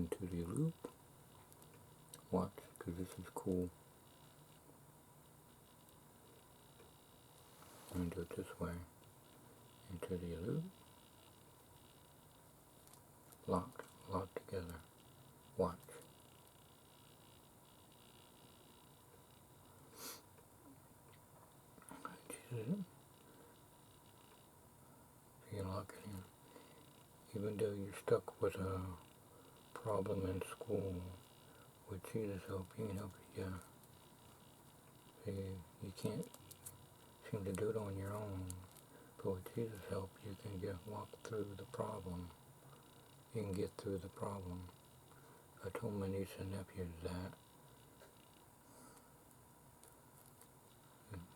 into the loop. Watch, because this is cool. I'm going to do it this way. Into the loop. Locked together. Watch. You lock it in. Even though you're stuck with a problem in school, with Jesus help, He can help you. You can't seem to do it on your own, but with Jesus help, you can walk through the problem. You can get through the problem. I told my niece and nephews that.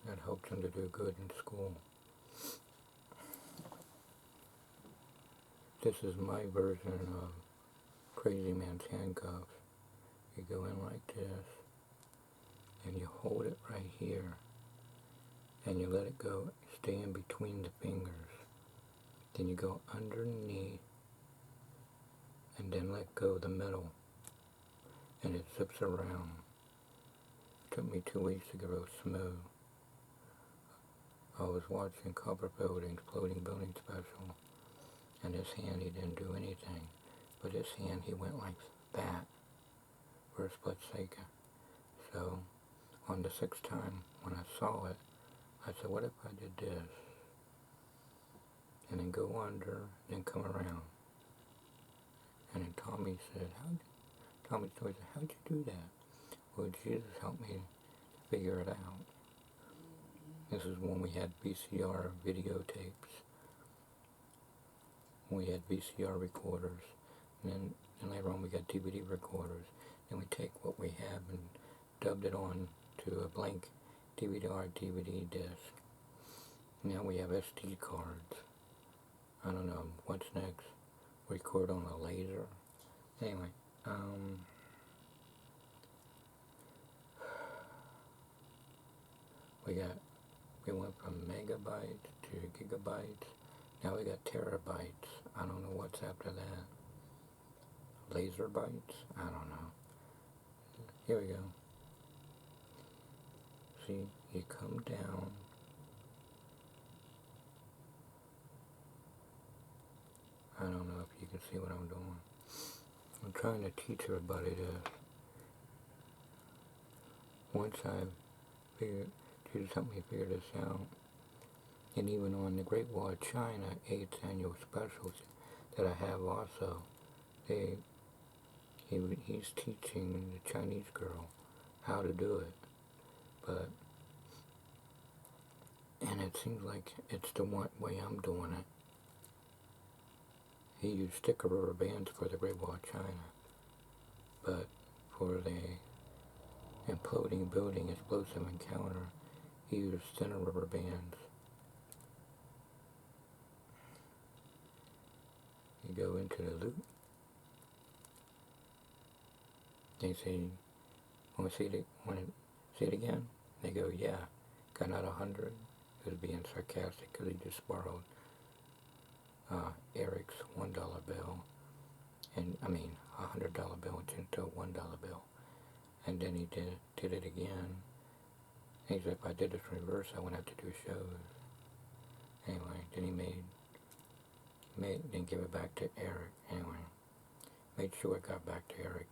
That helps them to do good in school. This is my version of Crazy Man's handcuffs. You go in like this, and you hold it right here, and you let it go, stay in between the fingers. Then you go underneath, and then let go of the middle, and it zips around. It took me 2 weeks to get real smooth. I was watching Copperfield Exploding Building Special, and this hand he didn't do anything, but this hand he went like that for a split second. So on the 6th time when I saw it, I said, what if I did this? And then go under, then come around. And then Tommy said, how'd you do that? Well, Jesus helped me figure it out. This is when we had VCR videotapes. We had VCR recorders. And then later on we got DVD recorders. Then we take what we have and dubbed it on to a blank DVD or DVD disc. Now we have SD cards. I don't know what's next. Record on a laser. Anyway, we went from megabytes to gigabytes. Now we got terabytes. I don't know what's after that. Laser bytes? I don't know. Here we go. See, you come down. I don't know if you can see what I'm doing. I'm trying to teach everybody this. Once I figured, Jesus helped me figure this out. And even on the Great Wall of China 8th annual specials that I have also, he's teaching the Chinese girl how to do it. But, and it seems like it's the one way I'm doing it. He used sticker rubber bands for the Great Wall of China. But for the imploding building explosive encounter, he used thinner rubber bands. You go into the loop. They say, want to see it again? They go, yeah. Got out 100. He was being sarcastic because he just borrowed Eric's $1 bill. And I mean, $100 bill into a $1 bill. And then he did it again. He said, if I did this in reverse, I wouldn't have to do shows. Anyway, then he then give it back to Eric. Anyway, made sure it got back to Eric.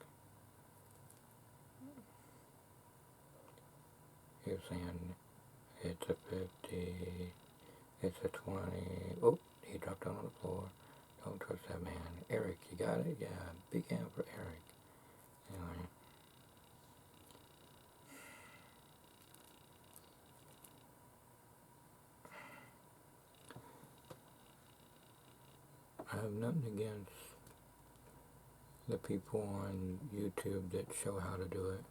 He was saying, it's a 50, it's a 20. Oh, he dropped down on the floor. Don't trust that man. Eric, you got it? Yeah, big hand for Eric. Anyway. I have nothing against the people on YouTube that show how to do it.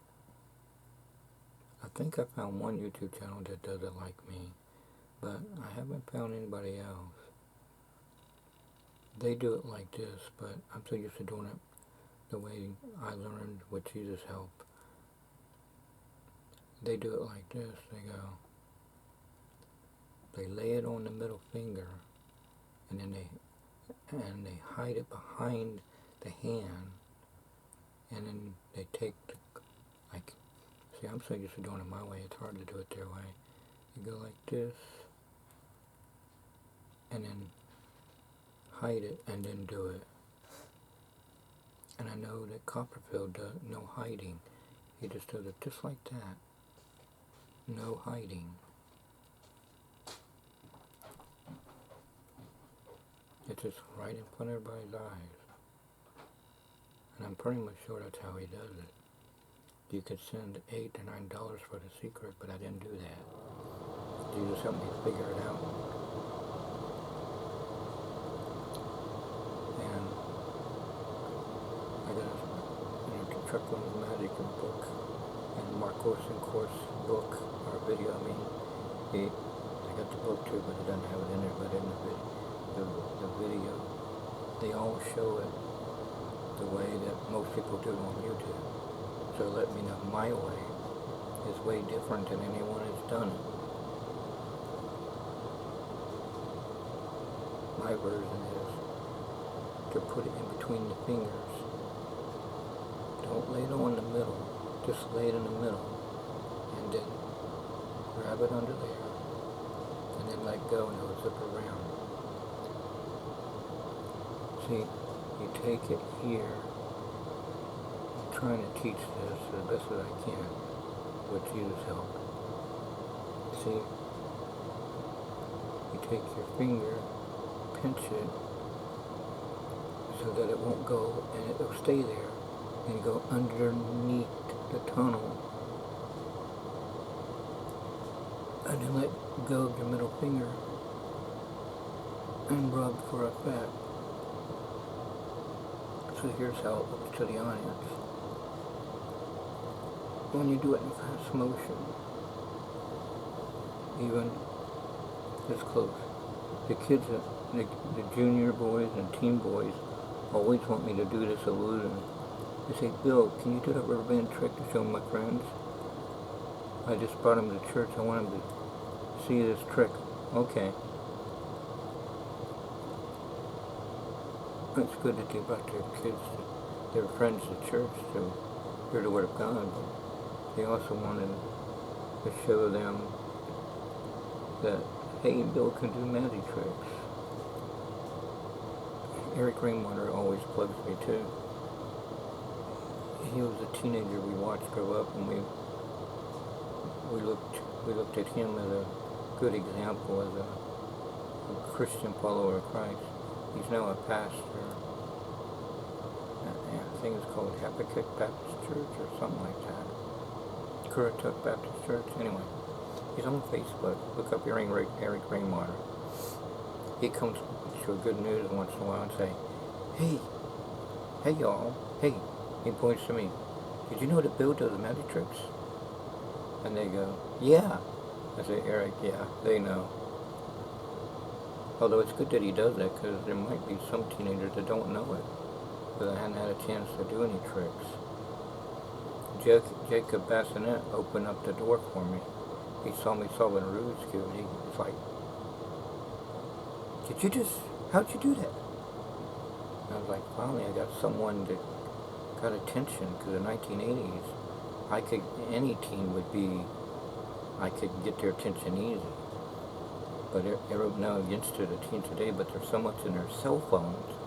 I think I found one YouTube channel that does it like me, but I haven't found anybody else. They do it like this, but I'm so used to doing it the way I learned with Jesus' help. They do it like this. They lay it on the middle finger, and then they hide it behind the hand, and then they take the, like, see, I'm so used to doing it my way, it's hard to do it their way. You go like this, and then hide it, and then do it. And I know that Copperfield does no hiding. He just does it just like that. No hiding. It's just right in front of everybody's eyes. And I'm pretty much sure that's how he does it. You could send $8 to $9 for the secret, but I didn't do that. You just helped me figure it out. And I got a Chuckland's Magic book and Mark Orson course book, or video, I got the book too, but it doesn't have it in there, but in the video, they all show it the way that most people do on YouTube. So let me know my way is way different than anyone has done it. My version is to put it in between the fingers. Don't lay it on the middle, just lay it in the middle, and then grab it under there, and then let go and it'll zip around. See, you take it here. I'm trying to teach this as best as I can with Jesus' help. See, you take your finger, pinch it, so that it won't go, and it will stay there, and go underneath the tunnel, and then let go of your middle finger, and rub for effect. So here's how it looks to the audience. When you do it in fast motion, even this close, the kids, the junior boys and teen boys always want me to do this illusion. They say, Bill, can you do that rubber band trick to show my friends? I just brought them to church. I want them to see this trick. Okay. It's good that they brought their kids, their friends to church to hear the Word of God, but they also wanted to show them that, hey, Bill can do magic tricks. Eric Rainwater always plugs me too. He was a teenager we watched grow up, and we looked at him as a good example as a Christian follower of Christ. He's now a pastor. I think it's called Habakkuk Baptist Church or something like that. Currituck Baptist Church. Anyway, he's on Facebook. Look up Eric Rainwater. He comes to good news once in a while and say, hey y'all, hey. He points to me. Did you know that Bill does magic tricks? And they go, yeah. I say, Eric, yeah, they know. Although it's good that he does that, because there might be some teenagers that don't know it, because I hadn't had a chance to do any tricks. Jacob Bassinet opened up the door for me. He saw me solving a Rubik's Cube, and he was like, how'd you do that? And I was like, finally I got someone that got attention, because in the 1980s, any teen I could get their attention easy. But everyone now against it, the teens today, but they're so much in their cell phones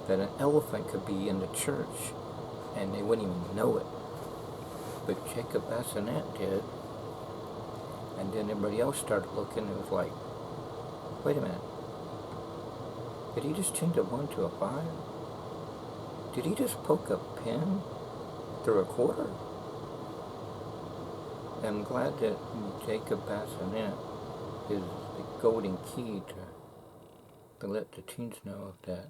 that an elephant could be in the church and they wouldn't even know it. But Jacob Bassinet did, and then everybody else started looking, and it was like, wait a minute, did he just change a 1 to a 5? Did he just poke a pin through a quarter? I'm glad that Jacob Bassinet is the golden key to let the teens know that,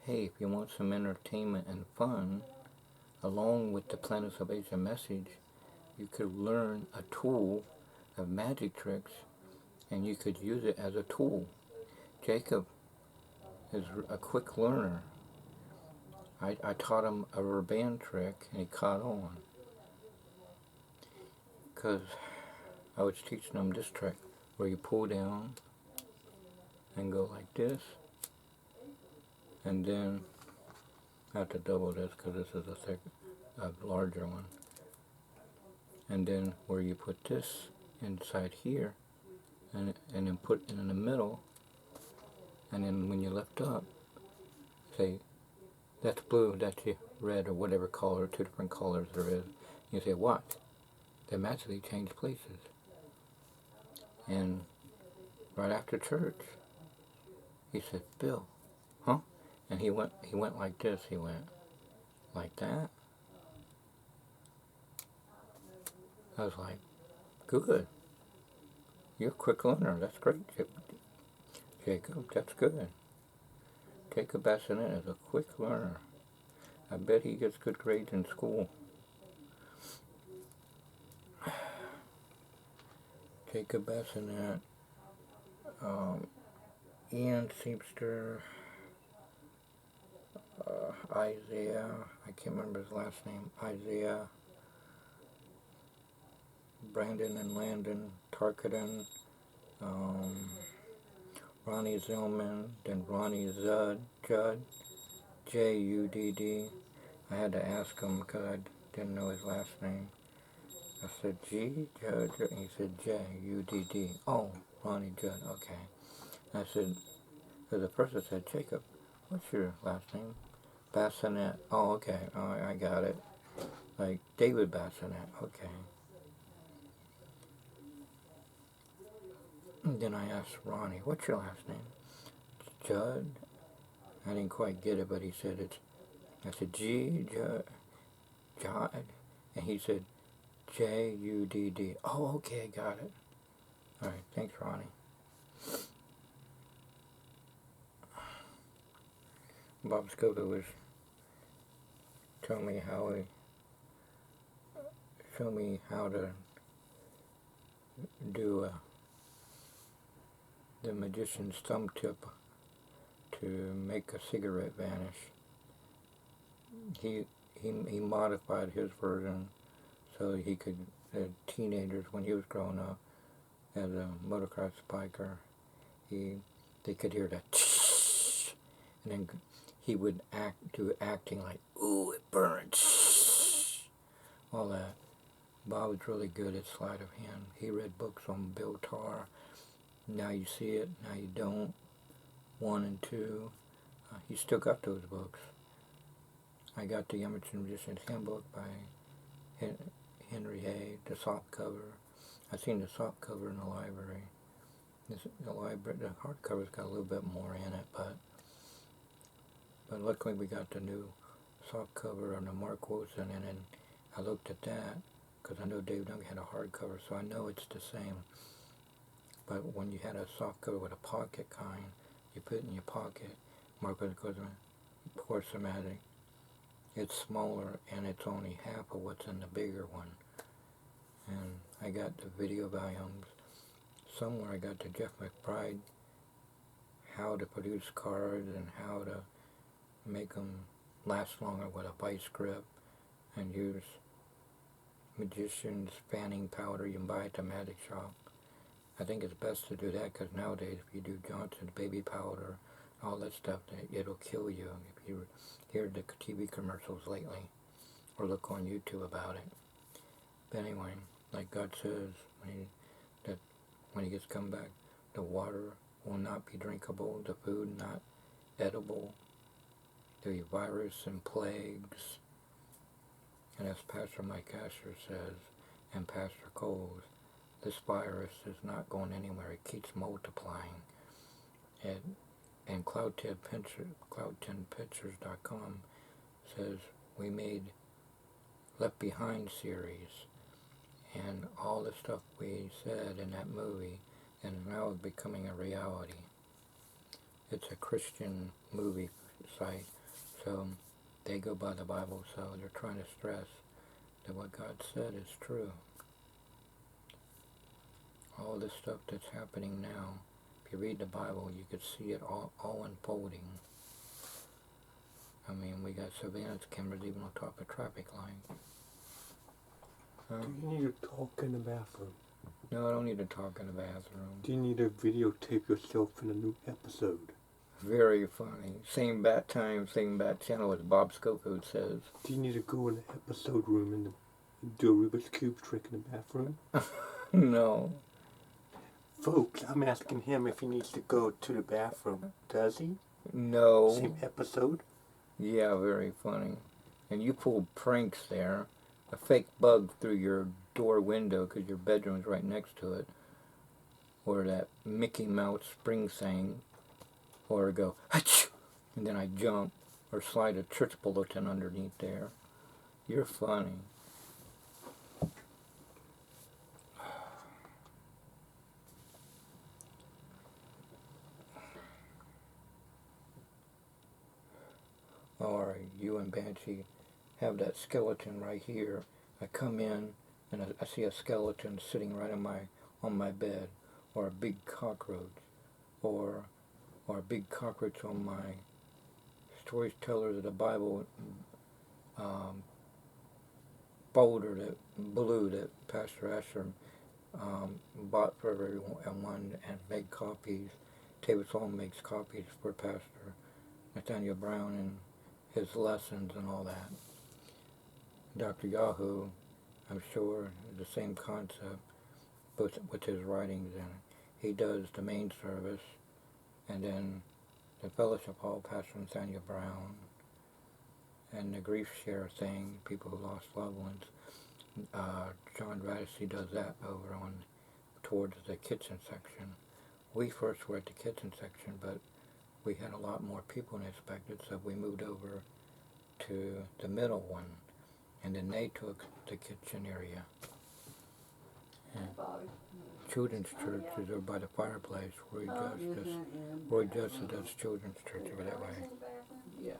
hey, if you want some entertainment and fun, along with the Plan of Salvation message, you could learn a tool of magic tricks, and you could use it as a tool. Jacob is a quick learner. I taught him a rubber band trick, and he caught on. Because I was teaching him this trick, where you pull down and go like this, and then I have to double this because this is a larger one. And then where you put this inside here, and then put it in the middle, and then when you lift up, say, that's blue, that's red, or whatever color, two different colors there is. You say, what? They magically change places. And right after church, he said, Bill, huh? And he went like this. He went like that. I was like, good. You're a quick learner. That's great, Jacob. That's good. Jacob Bassinet is a quick learner. I bet he gets good grades in school. Jacob Bassinet, Ian Seepster, Isaiah, I can't remember his last name, Isaiah, Brandon and Landon Tarkadon, Ronnie Zillman, then Ronnie Judd, Judd. I had to ask him because I didn't know his last name. I said G, Judd, and he said Judd. Oh, Ronnie Judd, okay. I said, because the person said, Jacob, what's your last name? Bassinet. Oh, okay. Oh, I got it. Like David Bassinet. Okay. And then I asked Ronnie, what's your last name? Judd. I didn't quite get it, but he said it's. I said Judd, and he said Judd. Oh, okay, I got it. All right, thanks, Ronnie. Bob Scoville was telling me how he showed me how to do the magician's thumb tip to make a cigarette vanish. He modified his version so he could, teenagers when he was growing up as a motocross biker, they could hear that and then he would do acting like, ooh, it burns, all that. Bob was really good at sleight of hand. He read books on Bill Tarr, Now You See It, Now You Don't, 1 and 2. He still got those books. I got the Amateur Magician's Handbook by Henry Hay, the soft cover. I seen the soft cover in the library. The hardcover's got a little bit more in it, but luckily we got the new soft cover on the Mark Wilson, and then I looked at that because I know Dave Duncan had a hardcover, so I know it's the same. But when you had a soft cover with a pocket kind, you put it in your pocket. Mark Wilson goes, of course, Magic. It's smaller and it's only half of what's in the bigger one. And I got the video volumes. Somewhere I got the Jeff McBride, how to produce cards and how to make them last longer with a vice grip and use Magician's fanning powder you can buy at the magic shop. I think it's best to do that because nowadays if you do Johnson's baby powder, all that stuff, it'll kill you if you hear the TV commercials lately or look on YouTube about it. But anyway, like God says, when he gets come back, the water will not be drinkable, the food not edible, the virus and plagues. And as Pastor Mike Asher says, and Pastor Coles, this virus is not going anywhere. It keeps multiplying. And Cloud10Pictures.com says we made Left Behind series, and all the stuff we said in that movie, and now it's becoming a reality. It's a Christian movie site, so they go by the Bible, so they're trying to stress that what God said is true. All this stuff that's happening now, if you read the Bible, you could see it all unfolding. I mean, we got surveillance cameras even on top of traffic lights. Do you need to talk in the bathroom? No, I don't need to talk in the bathroom. Do you need to videotape yourself in a new episode? Very funny. Same bat time, same bat channel as Bob Scoko says. Do you need to go in the episode room and do a Rubik's Cube trick in the bathroom? No. Folks, I'm asking him if he needs to go to the bathroom. Does he? No. Same episode? Yeah, very funny. And you pulled pranks there. A fake bug through your door window because your bedroom's right next to it. Or that Mickey Mouse spring thing. Or go, achoo! And then I jump. Or slide a church bulletin underneath there. You're funny. Or you and Banshee have that skeleton right here. I come in and I see a skeleton sitting right on my bed, or a big cockroach, or a big cockroach on my Storytellers of the Bible folder, that blue that Pastor Asher bought for everyone and made copies. David Solomon makes copies for Pastor Nathaniel Brown and his lessons and all that. Dr. Yahoo, I'm sure, the same concept with his writings in it. He does the main service, and then the Fellowship Hall, Pastor Nathaniel Brown, and the grief share thing, people who lost loved ones. John Radisky does that over on towards the kitchen section. We first were at the kitchen section, but we had a lot more people than expected, so we moved over to the middle one, and then they took the kitchen area. And Children's Church is over by the fireplace. Roy Justice does Children's Church over that way. Yeah.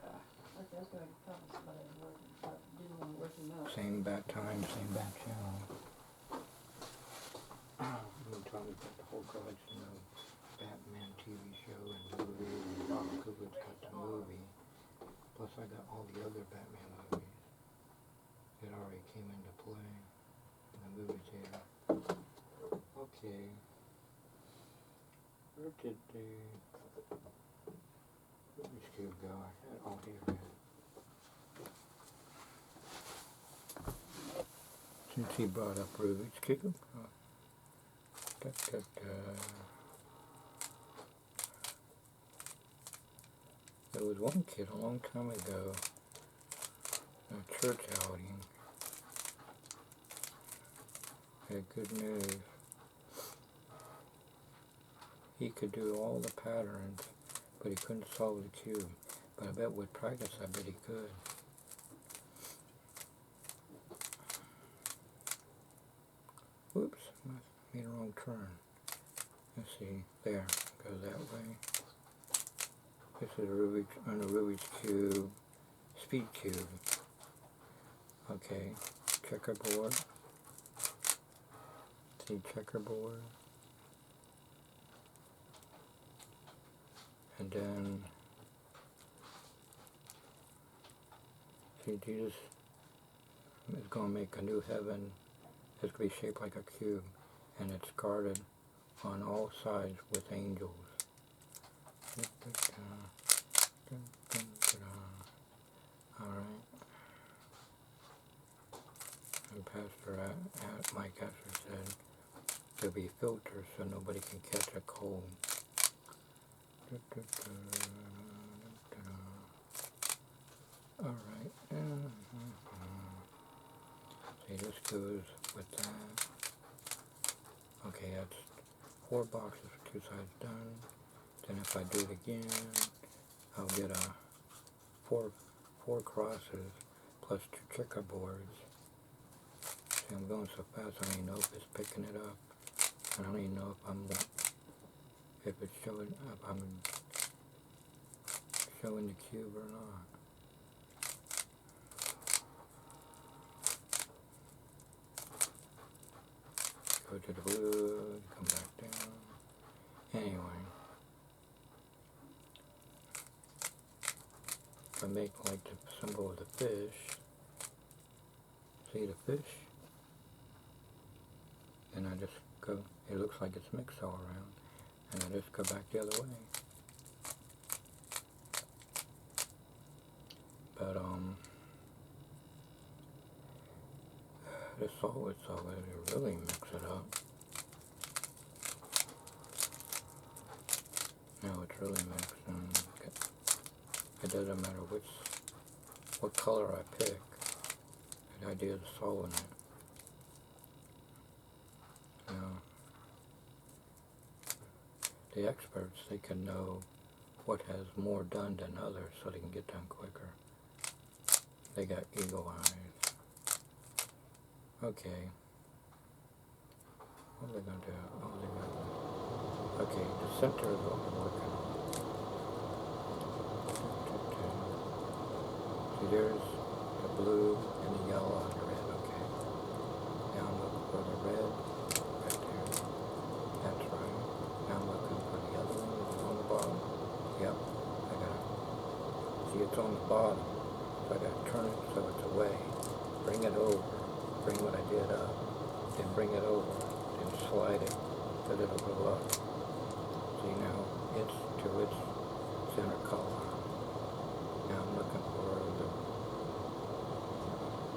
Same bat time, same bat channel. I'm trying to get the whole collection of Batman TV show and movies, and Bob Kuber's got the movie. Plus I got all the other Batman movies that already came into play in the movies here. Okay. Where did the Rubik's Cube go? I had it all here. Since he brought up Rubik's Cube. There was one kid a long time ago, a church outing. Had good news. He could do all the patterns, but he couldn't solve the cube. But I bet with practice, I bet he could. Whoops, made a wrong turn. Let's see, there, go that way. This is a Rubik's Cube, Speed Cube. Okay, checkerboard. See, checkerboard. And then, see, Jesus is going to make a new heaven. It's going to be shaped like a cube, and it's guarded on all sides with angels. Alright. And Pastor Mike Asher said there'll be filters so nobody can catch a cold. Alright. See, this goes with that. Okay, that's 4 boxes with 2 sides done. Then if I do it again, I'll get a four crosses plus 2 checkerboards. See, I'm going so fast I don't even know if it's picking it up. I don't even know if it's showing, if I'm showing the cube or not. Go to the blue, come back down. Anyway, if I make like the symbol of the fish, see the fish? Then I just go, it looks like it's mixed all around, and I just go back the other way. But this solid you really mix it up. Now it's really mixed, and it doesn't matter what color I pick. The idea is solving it. Now, the experts, they can know what has more done than others, so they can get done quicker. They got eagle eyes. Okay. What are they gonna do? Oh, they got. Okay, the center is what we're working on. See, there's the blue and the yellow and the red. Okay. Now I'm looking for the red right there. That's right. Now I'm looking for the other one. Is it on the bottom? Yep. I got it. See, it's on the bottom. So I got to turn it so it's away. Bring it over. Bring what I did up. Then bring it over. Then slide it so that it'll go up. See, now it's to its center color. Now I'm looking for the,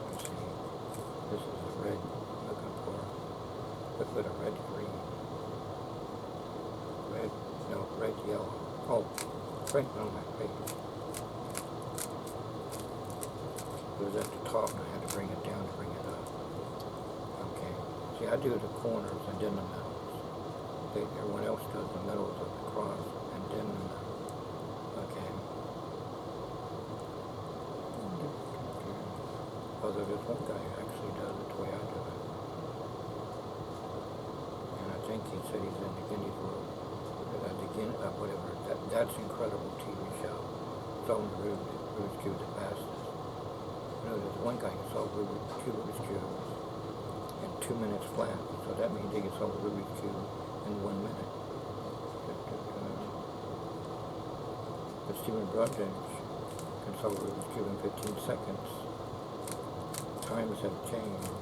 let's see, this is the red I'm looking for. Look for the red green. Red yellow. Oh, right on my face. It was at the top and I had to bring it down to bring it up. Okay. See, I do the corners and then the middles. Everyone else does the middles of the cross and then the middle. Okay. Although there's one guy who actually does it the way I do it. And I think he said he's in the Guinness World. Whatever. That's incredible TV show. It's on the Rubik's Cube the fastest. You know, there's one guy who solved Rubik's Cube in 2 minutes flat. So that means he can solve a Rubik's Cube in 1 minute. But Stephen Broadbent can solve a Rubik's Cube in 15 seconds. Times have changed.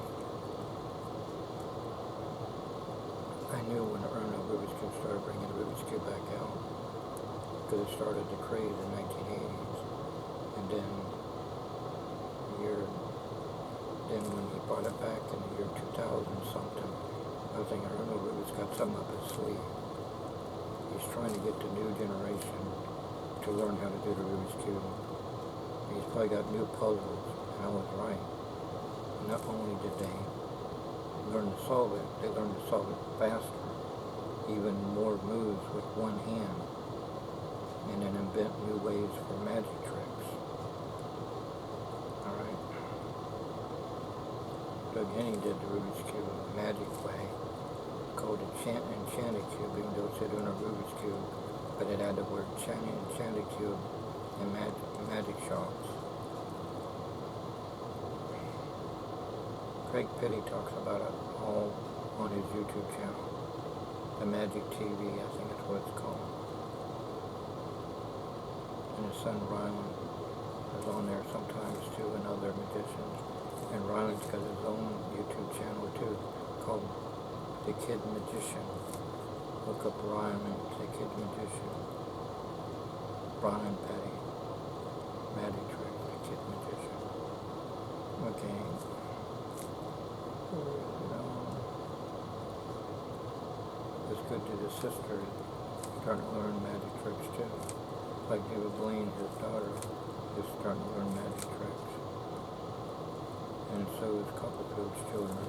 I knew when Erno Rubik's Cube started bringing the Rubik's Cube back out, because it started to craze in the 1980s, and then when he brought it back in the year 2000 something, I was thinking Erno Rubik's got something up his sleeve. He's trying to get the new generation to learn how to do the Rubik's Cube. He's probably got new puzzles, and I was right. Not only did they learn to solve it, they learned to solve it faster, even more moves with one hand, and then invent new ways for magic tricks. Alright. Doug Henning did the Rubik's Cube the magic way, called it Enchanted Cube, even though it said on a Rubik's Cube, but it had the word Enchanted Cube and magic shops. Craig Petty talks about it all on his YouTube channel. The Magic TV, I think that's what it's called. And his son Ryland is on there sometimes too, and other magicians. And Ryland's got his own YouTube channel too, called The Kid Magician. Look up Ryland, The Kid Magician. Ryland Petty. Magic Trick, The Kid Magician. Okay. It's good that his sister is starting to learn magic tricks too. Like David Blaine, his daughter, is starting to learn magic tricks. And so is Copperfield's children.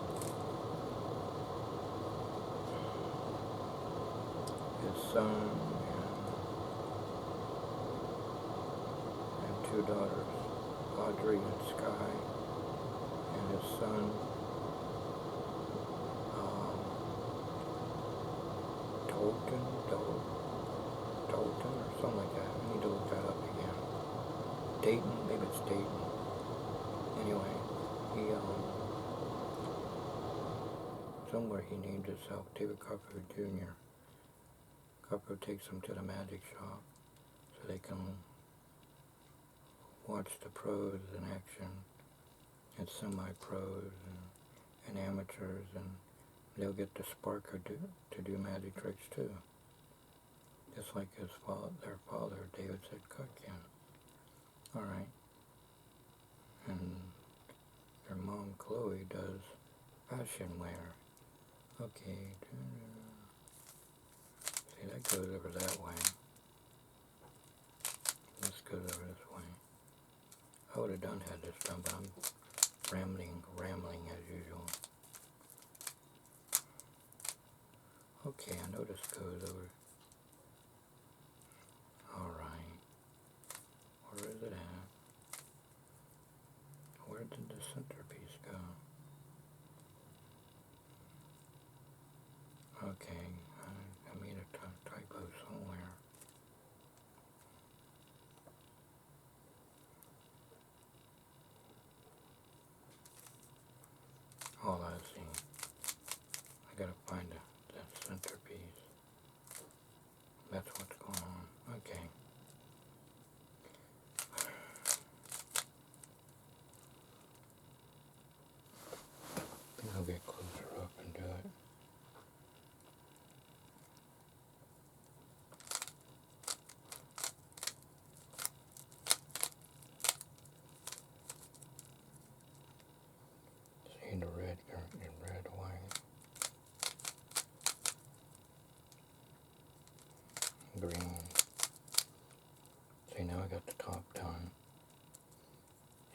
His son and two daughters, Audrey and Sky, and his son, Dalton or something like that. I need to look that up again. Dayton, maybe it's Dayton. Anyway, he, somewhere he named himself David Copperfield Jr. Copperfield takes them to the magic shop so they can watch the pros in action and semi-pros and amateurs, and they'll get the spark to do magic tricks too. Just like their father, David said Cook can. Alright. and your mom Chloe does fashion wear. Okay, see that goes over that way. This goes over this way. I would have had this done, but I'm rambling as usual. Okay, I know this goes over. Alright. Where is it at? Where did the centerpiece go? Okay, I made a typo somewhere. Oh, I see. I gotta find that centerpiece. That's what's going on. Okay. I'll get closer up and do it. See the red, white, green. See, now I got the top done,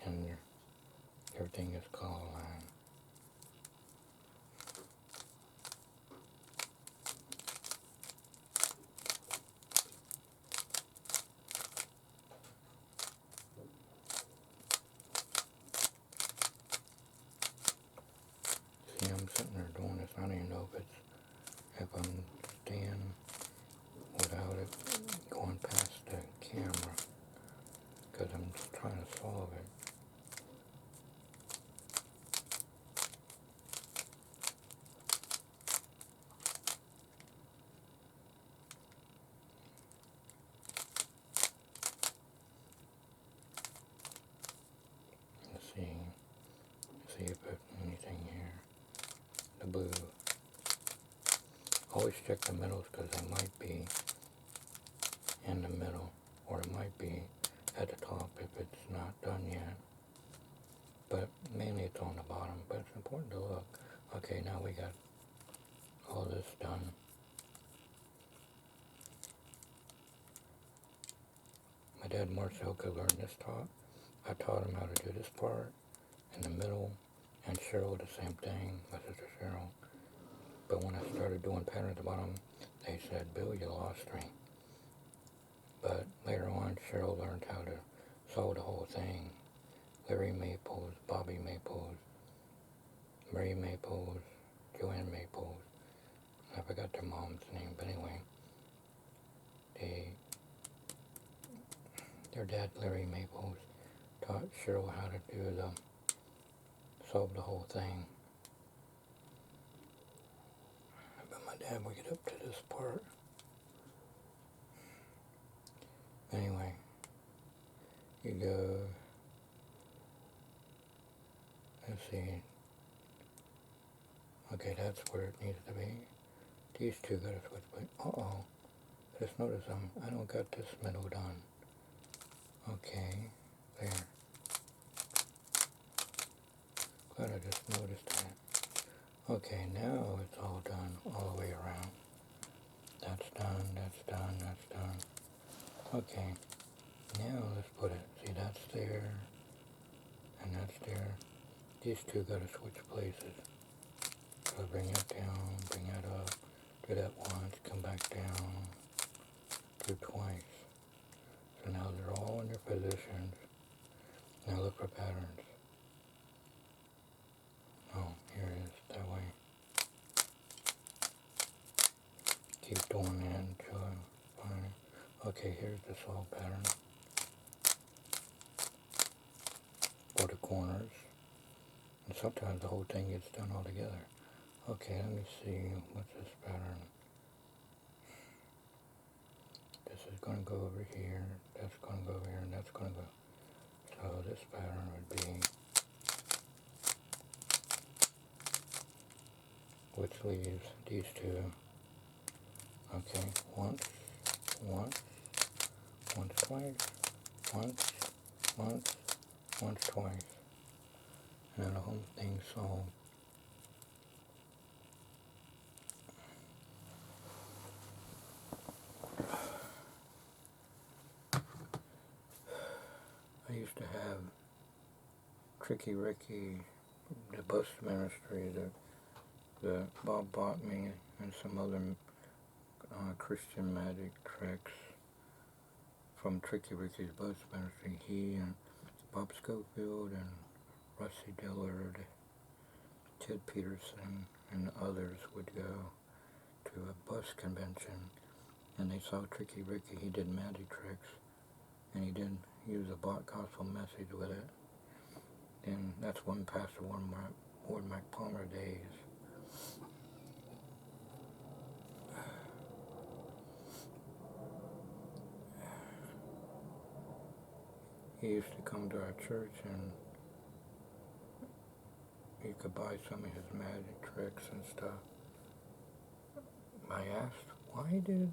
and everything is color line. See, I'm sitting there doing this. I don't even know if I'm staying without it going past the camera, because I'm just trying to solve it. Let's see if there's anything here. The blue. Always check the middles, because they might be in the middle, or it might be at the top if it's not done yet. But mainly it's on the bottom, but it's important to look. Okay, now we got all this done. My dad Marcel could learn this talk. I taught him how to do this part in the middle, and Cheryl the same thing, my sister Cheryl. But when I started doing patterns at the bottom, they said, Bill, you lost me. But later on, Cheryl learned how to solve the whole thing. Larry Maples, Bobby Maples, Mary Maples, Joanne Maples. I forgot their mom's name, but anyway. Their dad, Larry Maples, taught Cheryl how to do solve the whole thing. But my dad would get up to this part. Anyway, you go, let's see. Okay, that's where it needs to be. These two gotta switch, but uh-oh. Just notice I don't got this middle done. Okay, there. Glad I just noticed that. Okay, now it's all done all the way around. That's done, that's done, that's done. Okay, now let's put it, see that's there, and that's there. These two gotta switch places. So bring that down, bring that up, do that once, come back down, do twice. So now they're all in their positions. Now look for patterns. Oh, here it is, that way. Keep doing that until I find it. Okay, here's the solve pattern. For the corners. And sometimes the whole thing gets done all together. Okay, let me see, what's this pattern? This is going to go over here, that's going to go over here, and that's going to go. So this pattern would be, which leaves these two. Okay, once, twice, once, twice. and the whole thing solved. I used to have Tricky Ricky, the bus ministry that Bob bought me, and some other Christian magic tricks from Tricky Ricky's bus ministry. He and Bob Schofield and Rusty Dillard, Ted Peterson, and others would go to a bus convention, and they saw Tricky Ricky. He did magic tricks, and he did use a gospel message with it. And that's one Pastor Ward Mac Palmer days. He used to come to our church, and you could buy some of his magic tricks and stuff. I asked why he did.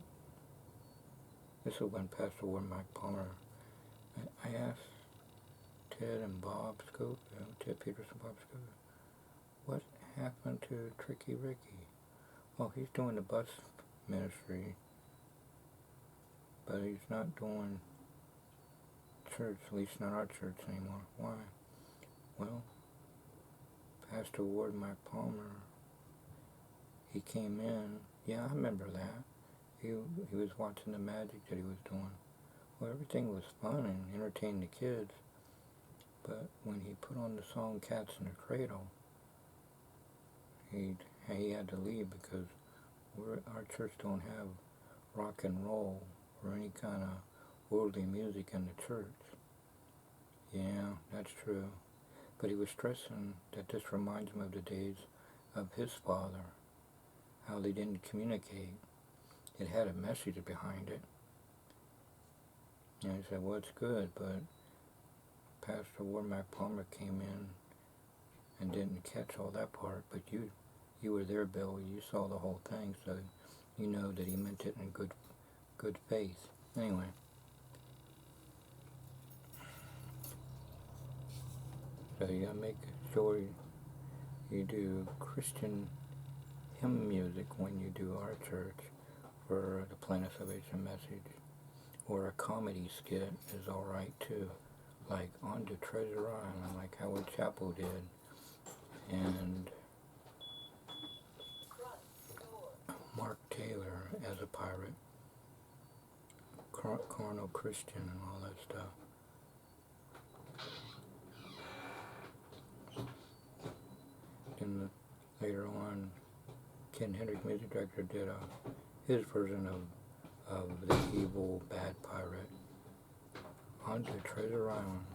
This is when Pastor Ward Mac Palmer. I asked Ted and Bob Schofield, Ted Peterson, Bob Schofield, what happened to Tricky Ricky? Well, he's doing the bus ministry, but he's not doing church, at least not our church anymore. Why? Well, Pastor Ward Mac Palmer, he came in. Yeah, I remember that. He was watching the magic that he was doing. Well, everything was fun and entertaining the kids, but when he put on the song Cats in the Cradle, he had to leave because our church don't have rock and roll or any kind of worldly music in the church. Yeah, that's true. But he was stressing that this reminds him of the days of his father, how they didn't communicate. It had a message behind it. And he said, well, it's good, but Pastor Ward Mac Palmer came in and didn't catch all that part, but you were there, Bill. You saw the whole thing, so you know that he meant it in good faith. Anyway. So you gotta make sure you do Christian hymn music when you do our church for the Plan of Salvation message. Or a comedy skit is alright too. Like On to Treasure Island, like Howard Chapel did. And Mark Taylor as a pirate. Carnal Christian and all that stuff. Then later on, Ken Hendricks, music director, did his version of the evil bad pirate On to Treasure Island.